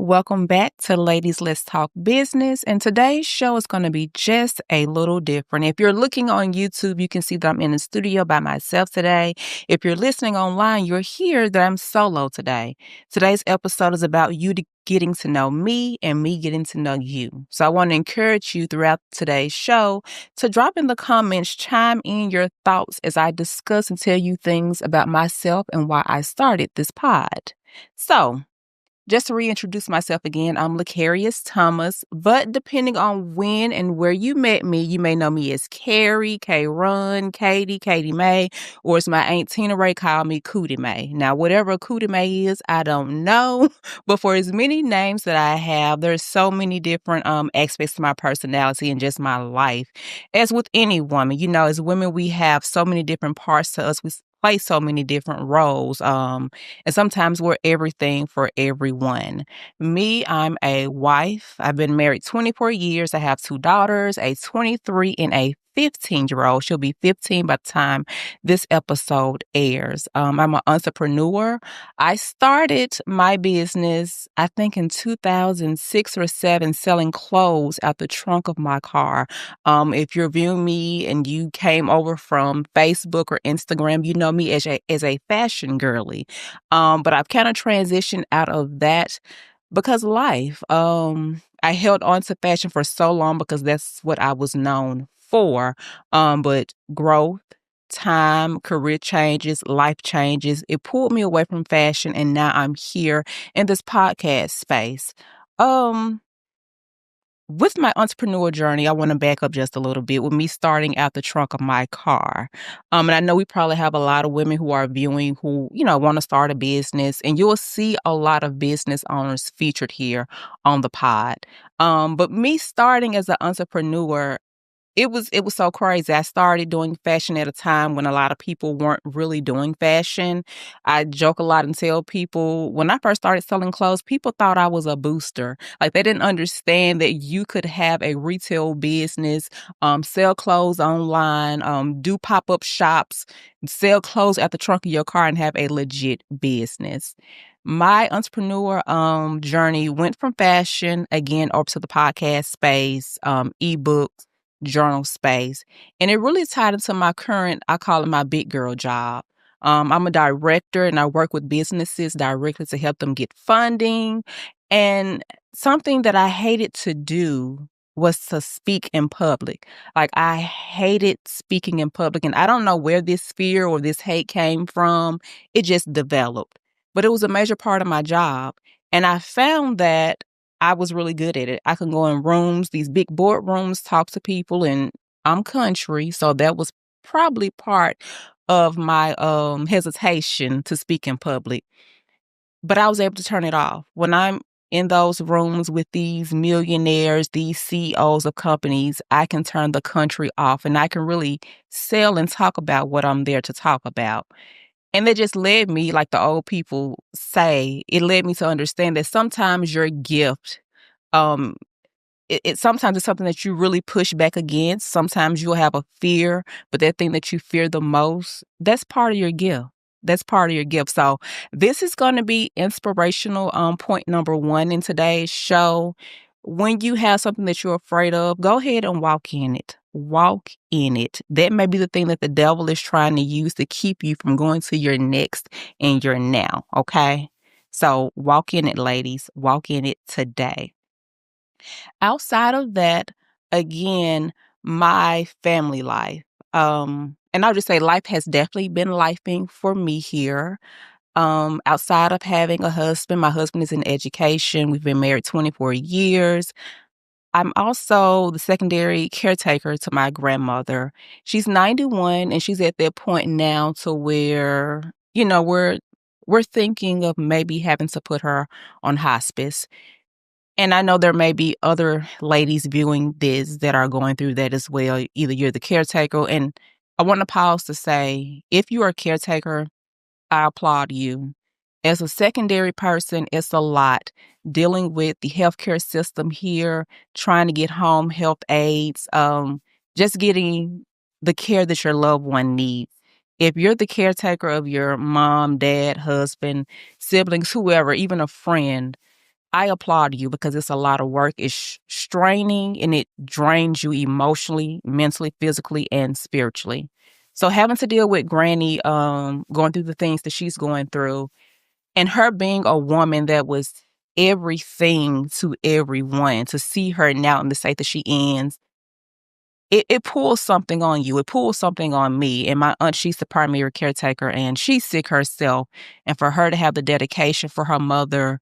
Welcome back to Ladies Let's Talk Business. And today's show is going to be just a little different. If you're looking on YouTube, you can see that I'm in the studio by myself today. If you're listening online, you'll hear that I'm solo today. Today's episode is about getting to know me and me getting to know you. So I want to encourage you throughout today's show to drop in the comments, chime in your thoughts as I discuss and tell you things about myself and why I started this pod. So, just to reintroduce myself again, I'm Lacarrious Thomas, but depending on when and where you met me, you may know me as Carrie, K-Run, Katie May, or as my Aunt Tina Ray called me, Cootie May. Now, whatever Cootie May is, I don't know, but for as many names that I have, there's so many different aspects to my personality and just my life. As with any woman, as women, we have so many different parts to us. We play so many different roles. And sometimes we're everything for everyone. Me, I'm a wife. I've been married 24 years. I have 2 daughters, a 23 and a 15-year-old. She'll be 15 by the time this episode airs. I'm an entrepreneur. I started my business, I think in 2006 or 7, selling clothes out the trunk of my car. If you're viewing me and you came over from Facebook or Instagram, you know me as a fashion girly. But I've kind of transitioned out of that because life. I held on to fashion for so long because that's what I was known for. But growth, time, career changes, life changes, it pulled me away from fashion, and now I'm here in this podcast space. With my entrepreneur journey, I want to back up just a little bit with me starting out the trunk of my car. And I know we probably have a lot of women who are viewing who, want to start a business, and you'll see a lot of business owners featured here on the pod. But me starting as an entrepreneur, it was so crazy. I started doing fashion at a time when a lot of people weren't really doing fashion. I joke a lot and tell people when I first started selling clothes, people thought I was a booster. Like they didn't understand that you could have a retail business, sell clothes online, do pop-up shops, sell clothes at the trunk of your car and have a legit business. My entrepreneur journey went from fashion again over to the podcast space, ebooks, journal space. And it really tied into my current, I call it my big girl job. I'm a director and I work with businesses directly to help them get funding. And something that I hated to do was to speak in public. Like I hated speaking in public, and I don't know where this fear or this hate came from. It just developed. But it was a major part of my job. And I found that I was really good at it. I can go in rooms, these big boardrooms, talk to people, and I'm country, so that was probably part of my hesitation to speak in public. But I was able to turn it off. When I'm in those rooms with these millionaires, these CEOs of companies, I can turn the country off and I can really sell and talk about what I'm there to talk about. And that just led me, like the old people say, it led me to understand that sometimes your gift, um, sometimes it's something that you really push back against. Sometimes you'll have a fear, but that thing that you fear the most, that's part of your gift. That's part of your gift. So this is going to be inspirational. Point number 1 in today's show. When you have something that you're afraid of, go ahead and walk in it. Walk in it. That may be the thing that the devil is trying to use to keep you from going to your next and your now. Okay. So walk in it, ladies. Walk in it today. Outside of that, again, my family life. And I'll just say life has definitely been lifing for me here. Outside of having a husband, my husband is in education. We've been married 24 years. I'm also the secondary caretaker to my grandmother. She's 91 and she's at that point now to where, we're thinking of maybe having to put her on hospice. And I know there may be other ladies viewing this that are going through that as well. Either you're the caretaker, and I want to pause to say, if you are a caretaker, I applaud you. As a secondary person, it's a lot dealing with the healthcare system here, trying to get home health aides, just getting the care that your loved one needs. If you're the caretaker of your mom, dad, husband, siblings, whoever, even a friend, I applaud you because it's a lot of work. It's straining and it drains you emotionally, mentally, physically, and spiritually. So having to deal with Granny going through the things that she's going through and her being a woman that was everything to everyone, to see her now in the state that she ends, it pulls something on you. It pulls something on me. And my aunt, she's the primary caretaker and she's sick herself. And for her to have the dedication for her mother,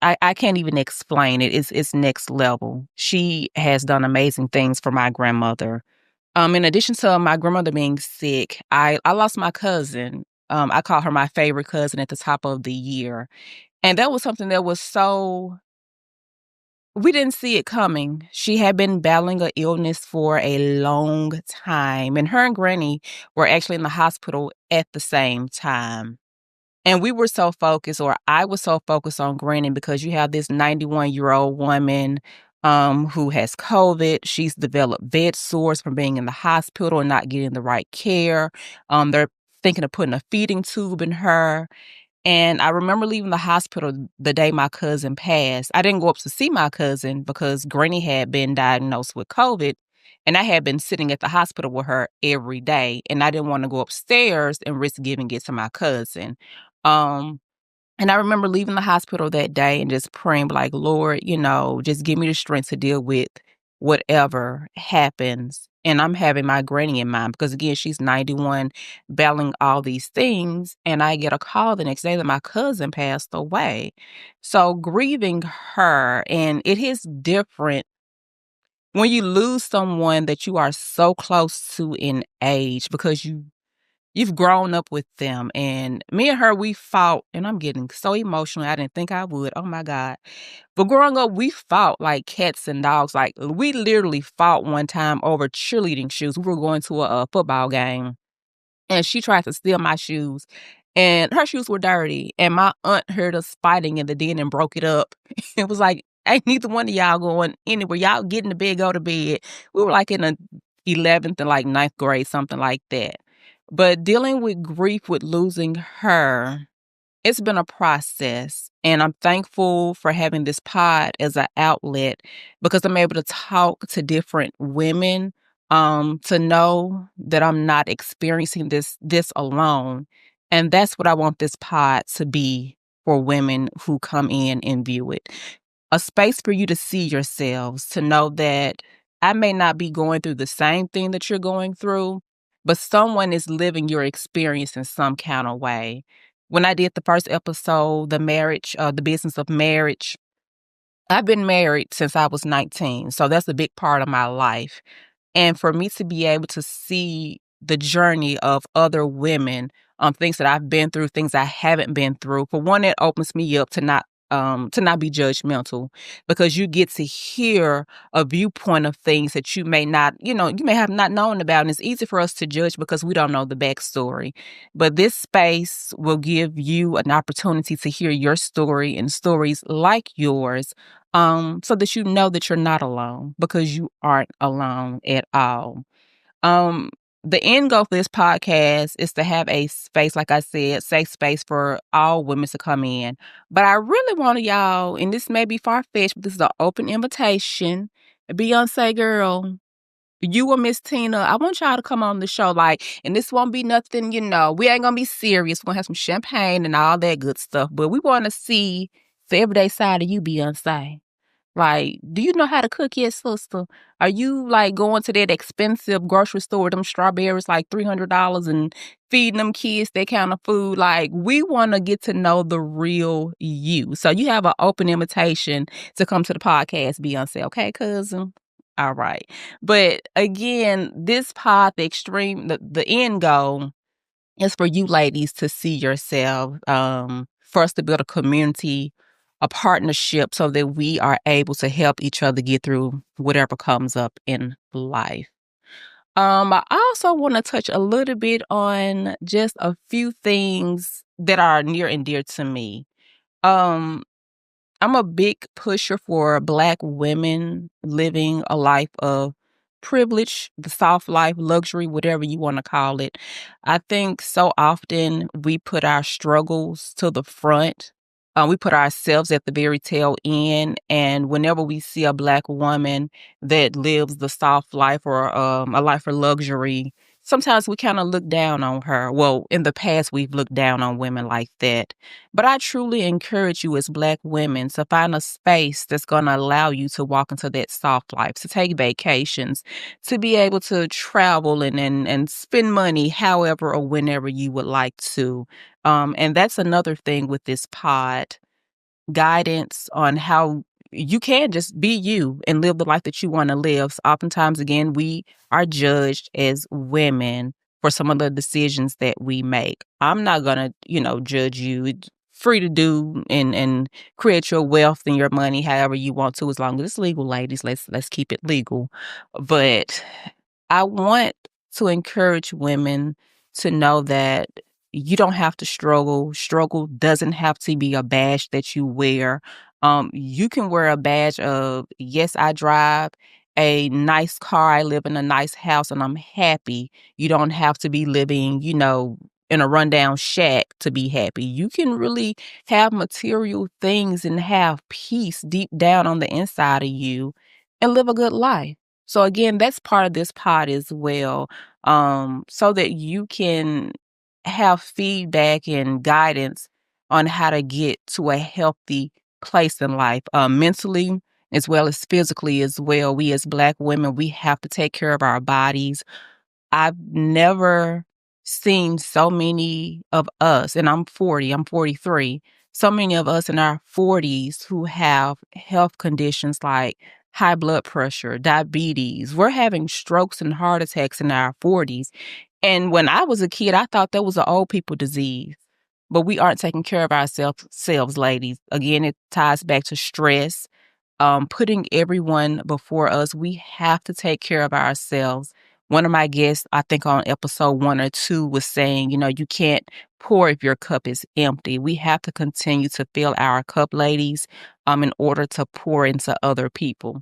I can't even explain it. It's next level. She has done amazing things for my grandmother. In addition to my grandmother being sick, I lost my cousin. I call her my favorite cousin at the top of the year. And that was something that was so we didn't see it coming. She had been battling a illness for a long time, and her and Granny were actually in the hospital at the same time. And we were so focused, or I was so focused on Granny because you have this 91-year-old woman who has COVID. She's developed bed sores from being in the hospital and not getting the right care. They're thinking of putting a feeding tube in her. And I remember leaving the hospital the day my cousin passed. I didn't go up to see my cousin because Granny had been diagnosed with COVID, and I had been sitting at the hospital with her every day, and I didn't want to go upstairs and risk giving it to my cousin. Um, and I remember leaving the hospital that day and just praying, like, Lord, just give me the strength to deal with whatever happens. And I'm having my granny in mind because, again, she's 91, battling all these things. And I get a call the next day that my cousin passed away. So grieving her, and it is different when you lose someone that you are so close to in age because you've grown up with them. And me and her, we fought, and I'm getting so emotional. I didn't think I would. Oh my God. But growing up, we fought like cats and dogs. Like we literally fought one time over cheerleading shoes. We were going to a football game and she tried to steal my shoes. And her shoes were dirty. And my aunt heard us fighting in the den and broke it up. It was like, ain't neither one of y'all going anywhere. Y'all get in the bed, go to bed. We were like in the 11th and like ninth grade, something like that. But dealing with grief with losing her, it's been a process. And I'm thankful for having this pod as an outlet because I'm able to talk to different women, to know that I'm not experiencing this alone. And that's what I want this pod to be for women who come in and view it. A space for you to see yourselves, to know that I may not be going through the same thing that you're going through, but someone is living your experience in some kind of way. When I did the first episode, the business of marriage, I've been married since I was 19. So that's a big part of my life. And for me to be able to see the journey of other women, things that I've been through, things I haven't been through, for one, it opens me up to not be judgmental because you get to hear a viewpoint of things that you may not, you may have not known about. And it's easy for us to judge because we don't know the backstory. But this space will give you an opportunity to hear your story and stories like yours, so that you know that you're not alone because you aren't alone at all. Um, the end goal for this podcast is to have a space, like I said, safe space for all women to come in. But I really want y'all, and this may be far-fetched, but this is an open invitation. Beyonce girl, you or Miss Tina, I want y'all to come on the show. And this won't be nothing, we ain't gonna be serious. We're gonna have some champagne and all that good stuff. But we wanna see the everyday side of you, Beyonce. Like, do you know how to cook yet, sister? Are you like going to that expensive grocery store, them strawberries like $300 and feeding them kids that kind of food? Like, we want to get to know the real you. So you have an open invitation to come to the podcast, Beyonce. Okay, cousin? All right. But again, this pod, the end goal is for you ladies to see yourself, for us to build a community, a partnership so that we are able to help each other get through whatever comes up in life. I also want to touch a little bit on just a few things that are near and dear to me. Um, I'm a big pusher for Black women living a life of privilege, the soft life, luxury, whatever you want to call it. I think so often we put our struggles to the front, We put ourselves at the very tail end, and whenever we see a Black woman that lives the soft life or a life of luxury, sometimes we kind of look down on her. Well, in the past, we've looked down on women like that. But I truly encourage you as Black women to find a space that's going to allow you to walk into that soft life, to take vacations, to be able to travel and spend money however or whenever you would like to. And that's another thing with this pod guidance on how you can just be you and live the life that you want to live. So oftentimes, again, we are judged as women for some of the decisions that we make. I'm not gonna, judge you. It's free to do and create your wealth and your money however you want to, as long as it's legal, ladies. Let's keep it legal. But I want to encourage women to know that you don't have to struggle. Struggle doesn't have to be a badge that you wear. You can wear a badge of, yes, I drive a nice car, I live in a nice house, and I'm happy. You don't have to be living, in a rundown shack to be happy. You can really have material things and have peace deep down on the inside of you and live a good life. So again, that's part of this pod as well, so that you can have feedback and guidance on how to get to a healthy place in life, mentally as well as physically as well. We as Black women, we have to take care of our bodies. I've never seen so many of us, and I'm 40, I'm 43, so many of us in our 40s who have health conditions like high blood pressure, diabetes. We're having strokes and heart attacks in our 40s. And when I was a kid, I thought that was an old people disease. But we aren't taking care of ourselves, ladies. Again, it ties back to stress, putting everyone before us. We have to take care of ourselves. One of my guests, I think on episode 1 or 2, was saying, you can't pour if your cup is empty. We have to continue to fill our cup, ladies, in order to pour into other people.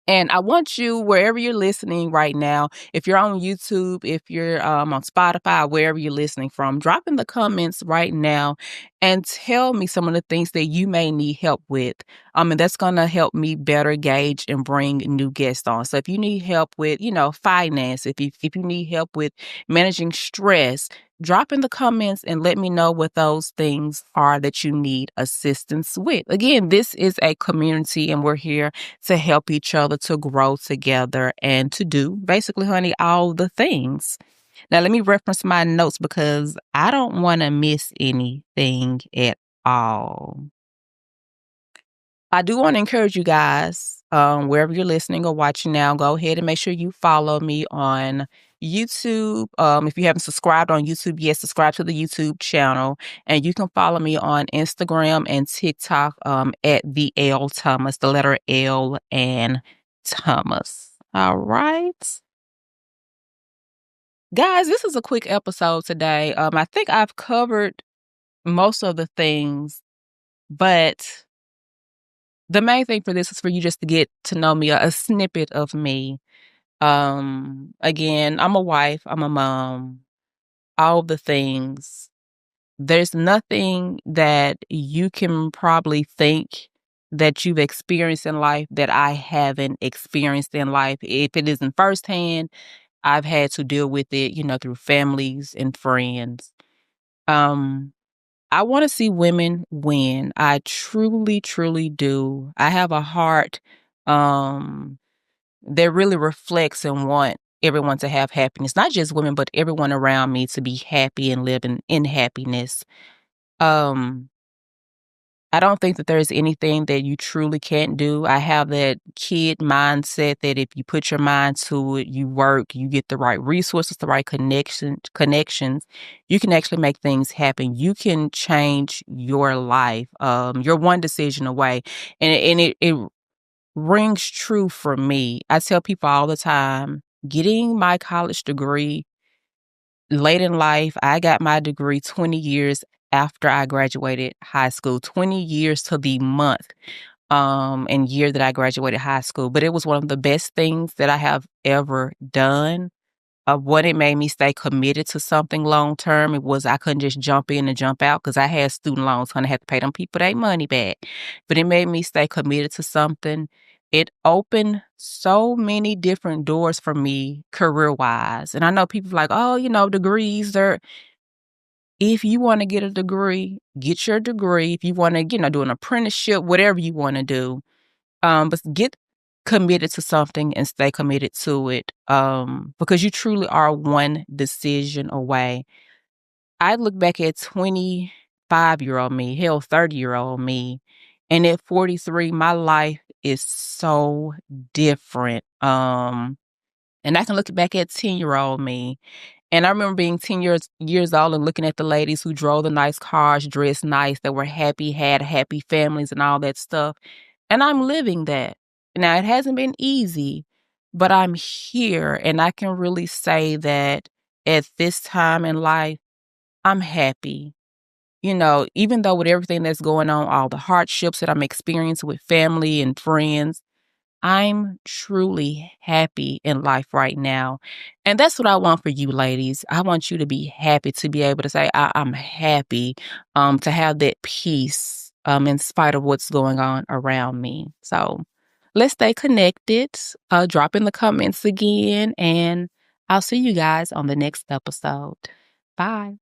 And I want you, wherever you're listening right now, if you're on YouTube, if you're on Spotify, wherever you're listening from, drop in the comments right now and tell me some of the things that you may need help with. And that's going to help me better gauge and bring new guests on. So if you need help with, finance, if you need help with managing stress, drop in the comments and let me know what those things are that you need assistance with. Again, this is a community and we're here to help each other to grow together and to do basically, honey, all the things. Now, let me reference my notes because I don't want to miss anything at all. I do want to encourage you guys, wherever you're listening or watching now, go ahead and make sure you follow me on YouTube. If you haven't subscribed on YouTube yet, subscribe to the YouTube channel. And you can follow me on Instagram and TikTok at the L Thomas, the letter L and Thomas. All right. Guys, this is a quick episode today. I think I've covered most of the things, but the main thing for this is for you just to get to know me, a snippet of me. Again, I'm a wife, I'm a mom, all the things. There's nothing that you can probably think that you've experienced in life that I haven't experienced in life. If it isn't firsthand, I've had to deal with it, through families and friends. Um, I want to see women win. I truly, truly do. I have a heart um, that really reflects and want everyone to have happiness. Not just women, but everyone around me to be happy and live in happiness. Um, I don't think that there's anything that you truly can't do. I have that kid mindset that if you put your mind to it, you work, you get the right resources, the right connections, you can actually make things happen. You can change your life. You're one decision away. And it rings true for me. I tell people all the time, getting my college degree late in life, I got my degree 20 years after I graduated high school, 20 years to the month and year that I graduated high school. But it was one of the best things that I have ever done. what it made me stay committed to something long term, it was I couldn't just jump in and jump out because I had student loans, honey, I had to pay them people their money back. But it made me stay committed to something. It opened so many different doors for me career-wise. And I know people like, "Oh, degrees are." If you wanna get a degree, get your degree. If you wanna, do an apprenticeship, whatever you wanna do, but get committed to something and stay committed to it, because you truly are one decision away. I look back at 25-year-old me, hell, 30-year-old me, and at 43, my life is so different, and I can look back at 10-year-old me, and I remember being 10 years old and looking at the ladies who drove the nice cars, dressed nice, that were happy, had happy families and all that stuff, and I'm living that. Now, it hasn't been easy, but I'm here, and I can really say that at this time in life, I'm happy. Even though with everything that's going on, all the hardships that I'm experiencing with family and friends, I'm truly happy in life right now. And that's what I want for you ladies. I want you to be happy, to be able to say, I'm happy, to have that peace, in spite of what's going on around me. So let's stay connected. Drop in the comments again, and I'll see you guys on the next episode. Bye.